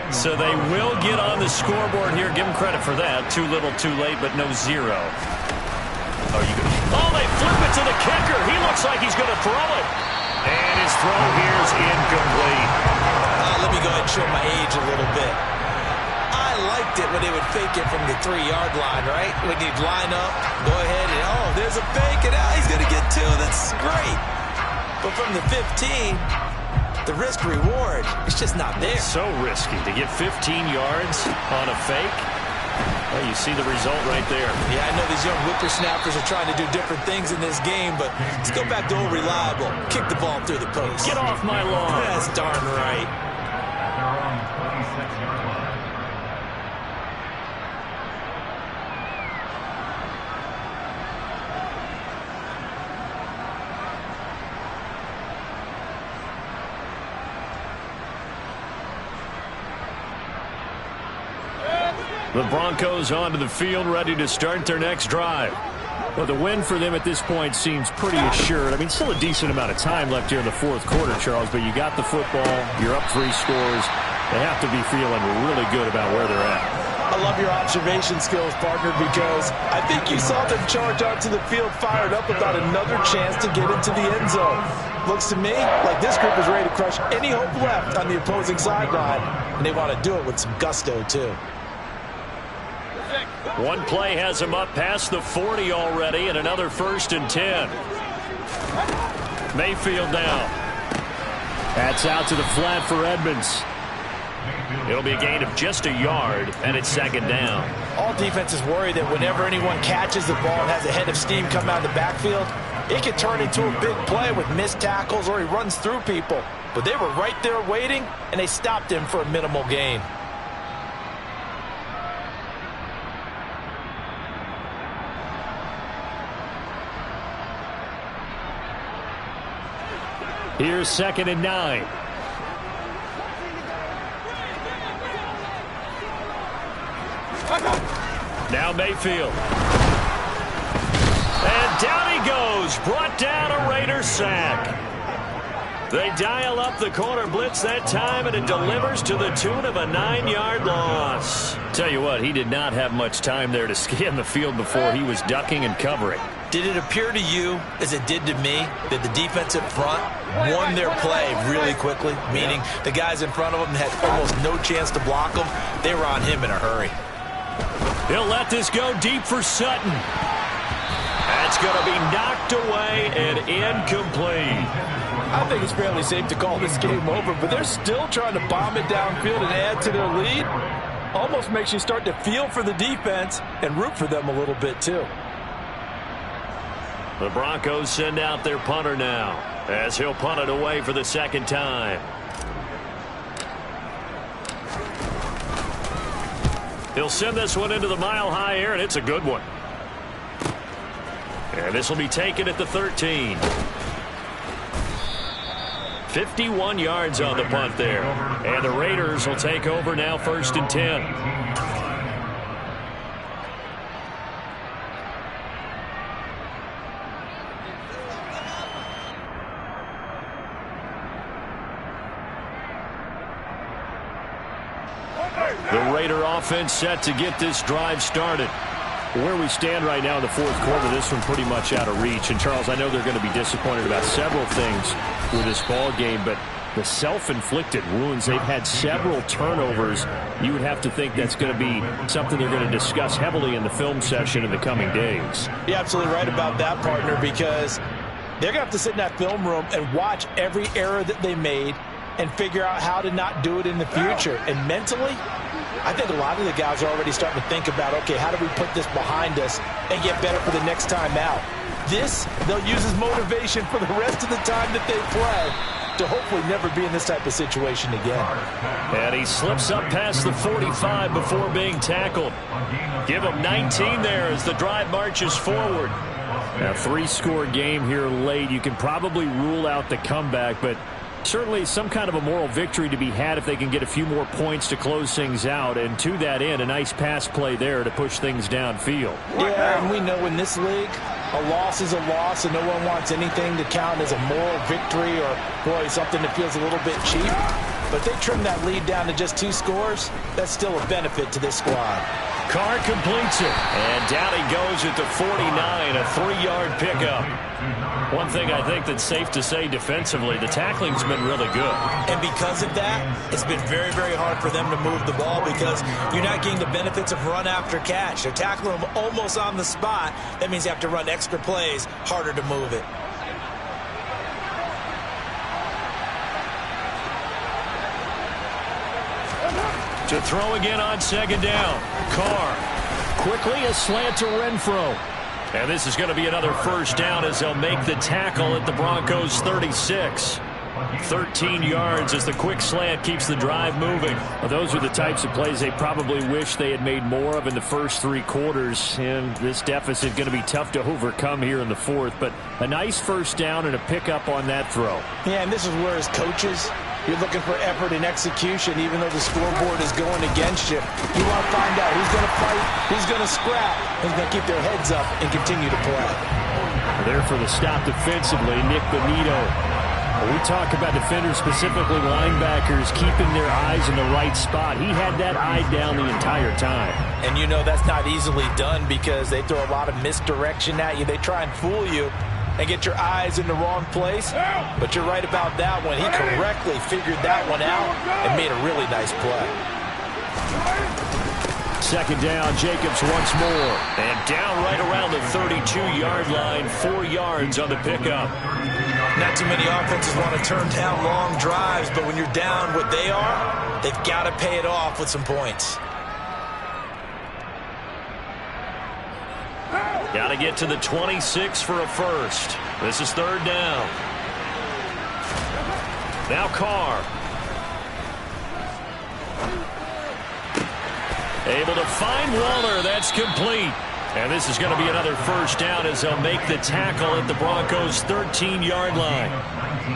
So they will get on the scoreboard here. Give them credit for that. Too little, too late, but no zero. Oh, they flip it to the kicker. He looks like he's going to throw it. And his throw here is incomplete. Let me go ahead and show my age a little bit. I liked it when they would fake it from the 3-yard line, right? When you'd line up, go ahead and, oh, there's a fake, and he's going to get 2. That's great. But from the 15, the risk-reward, it's just not there. So risky to get 15 yards on a fake. Well, you see the result right there. Yeah, I know these young whippersnappers are trying to do different things in this game, but let's go back to old reliable. Kick the ball through the post. Get off my lawn. That's darn right. The Broncos onto the field, ready to start their next drive. Well, the win for them at this point seems pretty assured. I mean, still a decent amount of time left here in the fourth quarter, Charles, but you got the football, you're up 3 scores. They have to be feeling really good about where they're at. I love your observation skills, partner, because I think you saw them charge onto the field fired up about another chance to get into the end zone. Looks to me like this group is ready to crush any hope left on the opposing sideline, and they want to do it with some gusto, too. One play has him up past the 40 already, and another 1st and 10. Mayfield now. That's out to the flat for Edmonds. It'll be a gain of just a yard, and it's 2nd down. All defenses worry that whenever anyone catches the ball and has a head of steam come out of the backfield, it can turn into a big play with missed tackles or he runs through people. But they were right there waiting, and they stopped him for a minimal gain. Here's 2nd and 9. Now Mayfield. And down he goes. Brought down, a Raiders sack. They dial up the corner blitz that time, and it delivers to the tune of a 9-yard loss. Tell you what, he did not have much time there to scan the field before he was ducking and covering. Did it appear to you, as it did to me, that the defense up front won their play really quickly? Meaning the guys in front of them had almost no chance to block them. They were on him in a hurry. He'll let this go deep for Sutton. That's going to be knocked away and incomplete. I think it's fairly safe to call this game over, but they're still trying to bomb it downfield and add to their lead. Almost makes you start to feel for the defense and root for them a little bit too. The Broncos send out their punter now, as he'll punt it away for the 2nd time. He'll send this one into the mile-high air, and it's a good one. And this will be taken at the 13. 51 yards on the punt there. And the Raiders will take over now, 1st and 10. The Raider offense set to get this drive started. Where we stand right now in the fourth quarter, this one pretty much out of reach. And, Charles, I know they're going to be disappointed about several things with this ball game, but the self-inflicted wounds, they've had several turnovers. You would have to think that's going to be something they're going to discuss heavily in the film session in the coming days. You're absolutely right about that, partner, because they're going to have to sit in that film room and watch every error that they made and figure out how to not do it in the future. And mentally, I think a lot of the guys are already starting to think about, okay, how do we put this behind us and get better for the next time out? This, they'll use as motivation for the rest of the time that they play to hopefully never be in this type of situation again. And he slips up past the 45 before being tackled. Give him 19 there as the drive marches forward. A 3-score game here late. You can probably rule out the comeback, but certainly some kind of a moral victory to be had if they can get a few more points to close things out. And to that end, a nice pass play there to push things downfield. Yeah, and we know in this league, a loss is a loss, and no one wants anything to count as a moral victory or, boy, something that feels a little bit cheap. But they trim that lead down to just 2 scores. That's still a benefit to this squad. Carr completes it, and down he goes at the 49, a 3-yard pickup. One thing I think that's safe to say defensively, the tackling's been really good. And because of that, it's been very, very hard for them to move the ball because you're not getting the benefits of run after catch. They're tackling them almost on the spot. That means you have to run extra plays, harder to move it. To throw again on 2nd down. Carr. Quickly a slant to Renfro. And this is going to be another 1st down as they'll make the tackle at the Broncos 36. 13 yards as the quick slant keeps the drive moving. Well, those are the types of plays they probably wish they had made more of in the first 3 quarters. And this deficit going to be tough to overcome here in the fourth. But a nice 1st down and a pickup on that throw. Yeah, and this is where as coaches, You're looking for effort and execution, even though the scoreboard is going against you. You want to find out who's going to fight, who's going to scrap, who's going to keep their heads up and continue to play. There for the stop defensively, Nick Bonito. When we talk about defenders, specifically linebackers, keeping their eyes in the right spot, he had that eye down the entire time. And you know that's not easily done because they throw a lot of misdirection at you. They try and fool you and get your eyes in the wrong place. But you're right about that one. He correctly figured that one out and made a really nice play. Second down, Jacobs once more. And down right around the 32-yard line, 4 yards on the pickup. Not too many offenses want to turn down long drives, but when you're down what they are, they've got to pay it off with some points. Got to get to the 26 for a first. This is third down. Now Carr. Able to find Waller. That's complete. And this is going to be another first down as they'll make the tackle at the Broncos' 13-yard line.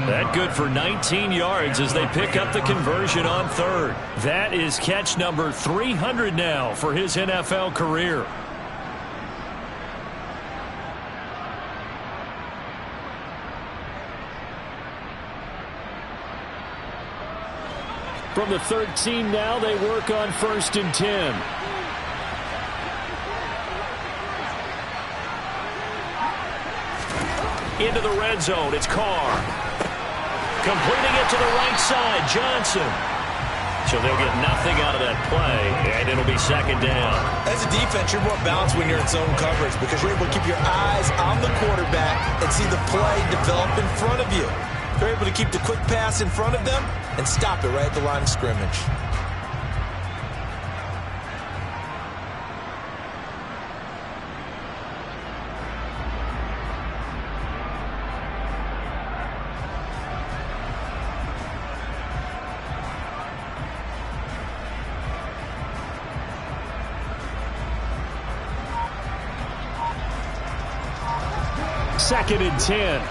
That good for 19 yards as they pick up the conversion on third. That is catch number 300 now for his NFL career. From the 13 now, they work on 1st and 10. Into the red zone, it's Carr. Completing it to the right side, Johnson. So they'll get nothing out of that play, and it'll be second down. As a defense, you're more balanced when you're in zone coverage because you're able to keep your eyes on the quarterback and see the play develop in front of you. You're able to keep the quick pass in front of them and stop it right at the line of scrimmage. Second and 10.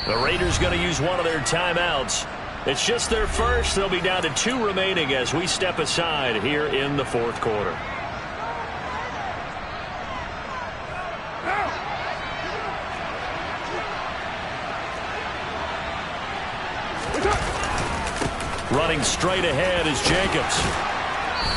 The Raiders going to use one of their timeouts. It's just their first. They'll be down to 2 remaining as we step aside here in the fourth quarter. Running straight ahead is Jacobs.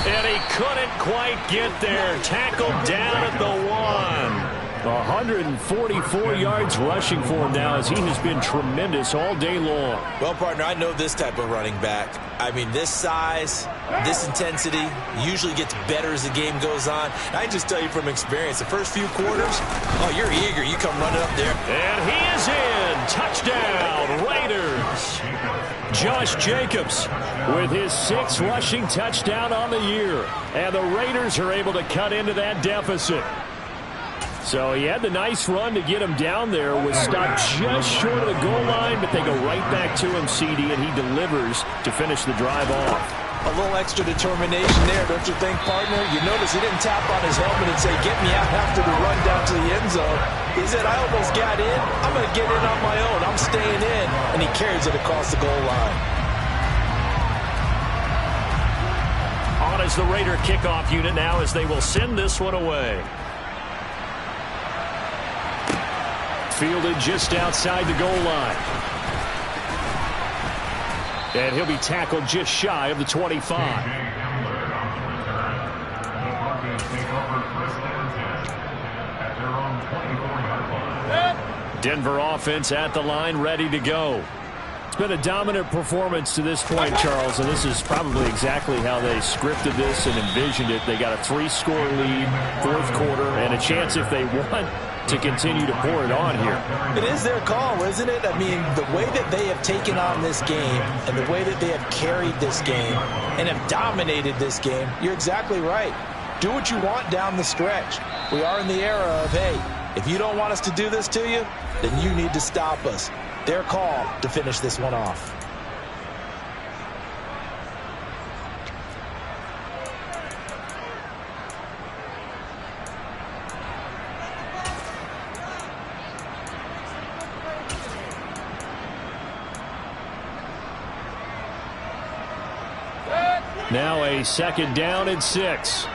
And he couldn't quite get there. Tackled down at the 1. 144 yards rushing for him now as he has been tremendous all day long. Well, partner, I know this type of running back. I mean, this size, this intensity usually gets better as the game goes on. I can just tell you from experience, the first few quarters, oh, you're eager. You come running up there. And he is in. Touchdown, Raiders. Josh Jacobs with his 6th rushing touchdown on the year. And the Raiders are able to cut into that deficit. So he had the nice run to get him down there, was stopped just short of the goal line, but they go right back to him, CD, and he delivers to finish the drive off. A little extra determination there, don't you think, partner? You notice he didn't tap on his helmet and say, get me out after the run down to the end zone. He said, I almost got in. I'm going to get in on my own. I'm staying in. And he carries it across the goal line. On as the Raider kickoff unit now as they will send this one away. Fielded just outside the goal line. And he'll be tackled just shy of the 25. Denver offense at the line, ready to go. It's been a dominant performance to this point, Charles, and this is probably exactly how they scripted this and envisioned it. They got a 3-score lead, fourth quarter, and a chance if they want to continue to pour it on here. It is their call, isn't it? I mean, the way that they have taken on this game and the way that they have carried this game and have dominated this game, you're exactly right. Do what you want down the stretch. We are in the era of, hey, if you don't want us to do this to you, then you need to stop us. Their call to finish this one off. Now a 2nd down and 6.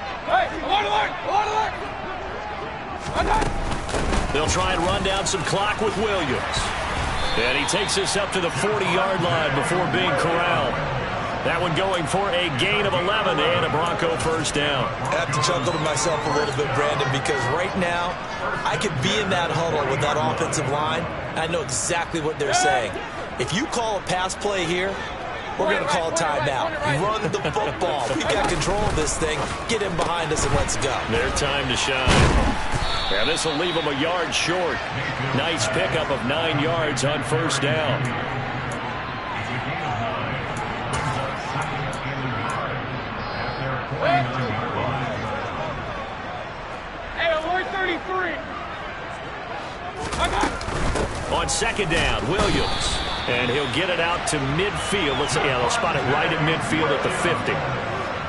They'll try and run down some clock with Williams. And he takes this up to the 40-yard line before being corralled. That one going for a gain of 11 and a Bronco first down. I have to chuckle to myself a little bit, Brandon, because right now I could be in that huddle with that offensive line. I know exactly what they're saying. If you call a pass play here, we're going to call a timeout. Run the football. We got control of this thing. Get him behind us and let's go. Their time to shine. And this will leave them a yard short. Nice pickup of 9 yards on first down. On 2nd down, Williams. And he'll get it out to midfield. They'll spot it right at midfield at the 50.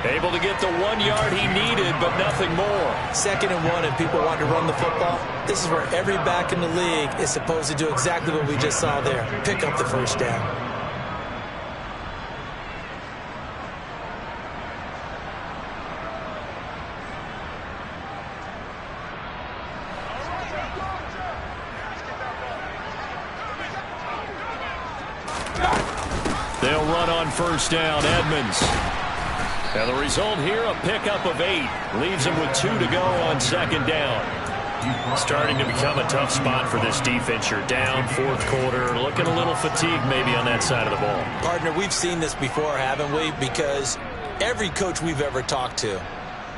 Able to get the 1 yard he needed, but nothing more. 2nd and 1, and people want to run the football. This is where every back in the league is supposed to do exactly what we just saw there. Pick up the first down. They'll run on first down, Edmonds. And the result here, a pickup of 8. Leaves them with 2 to go on 2nd down. Starting to become a tough spot for this defense. You're down 4th quarter. Looking a little fatigued maybe on that side of the ball. Partner, we've seen this before, haven't we? Because every coach we've ever talked to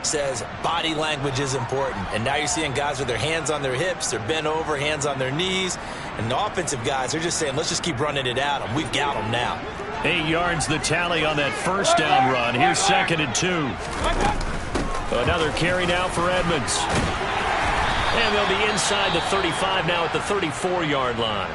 says body language is important. And now you're seeing guys with their hands on their hips. They're bent over, hands on their knees. And the offensive guys, they're just saying, let's just keep running it at them. We've got them now. 8 yards the tally on that first down run. Here's 2nd and 2. Another carry now for Edmonds. And they'll be inside the 35 now at the 34-yard line.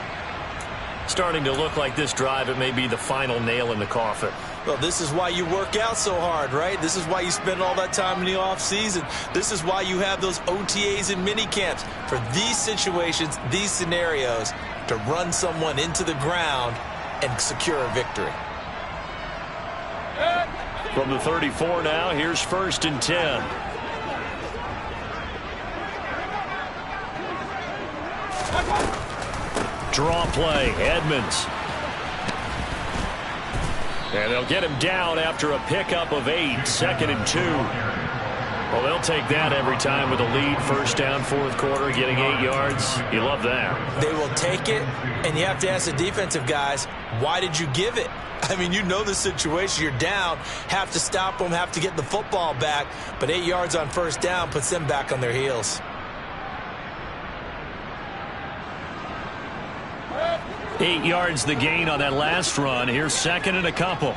Starting to look like this drive, it may be the final nail in the coffin. Well, this is why you work out so hard, right? This is why you spend all that time in the offseason. This is why you have those OTAs and mini camps. For these situations, these scenarios, to run someone into the ground and secure a victory. From the 34 now, here's 1st and 10. Draw play, Edmonds. And they'll get him down after a pickup of 8, 2nd and 2. Well, they'll take that every time with a lead. First down, 4th quarter, getting 8 yards. You love that. They will take it, and you have to ask the defensive guys, why did you give it? I mean, you know the situation. You're down, have to stop them, have to get the football back. But 8 yards on first down puts them back on their heels. 8 yards the gain on that last run. Here's 2nd and a couple.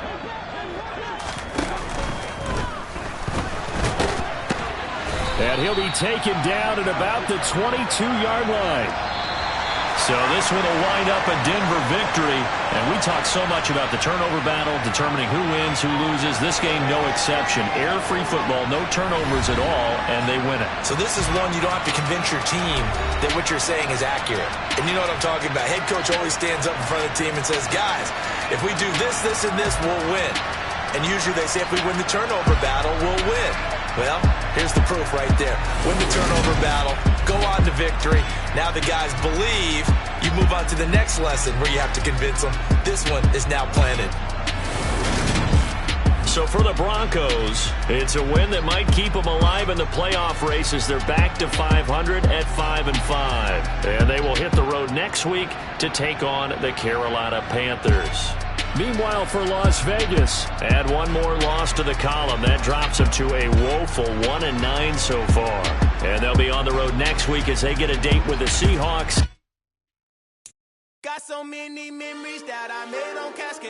And he'll be taken down at about the 22-yard line. So this one will wind up a Denver victory. And we talk so much about the turnover battle, determining who wins, who loses. This game, no exception. Error-free football, no turnovers at all, and they win it. So this is one you don't have to convince your team that what you're saying is accurate. And you know what I'm talking about. Head coach always stands up in front of the team and says, guys, if we do this, this, and this, we'll win. And usually they say if we win the turnover battle, we'll win. Well, here's the proof right there. Win the turnover battle, go on to victory. Now the guys believe. You move on to the next lesson where you have to convince them. This one is now planted. So for the Broncos, it's a win that might keep them alive in the playoff race as they're back to 500 at 5-5. And they will hit the road next week to take on the Carolina Panthers. Meanwhile, for Las Vegas, add one more loss to the column. That drops them to a woeful 1-9 so far. And they'll be on the road next week as they get a date with the Seahawks. Got so many memories that I made on casket.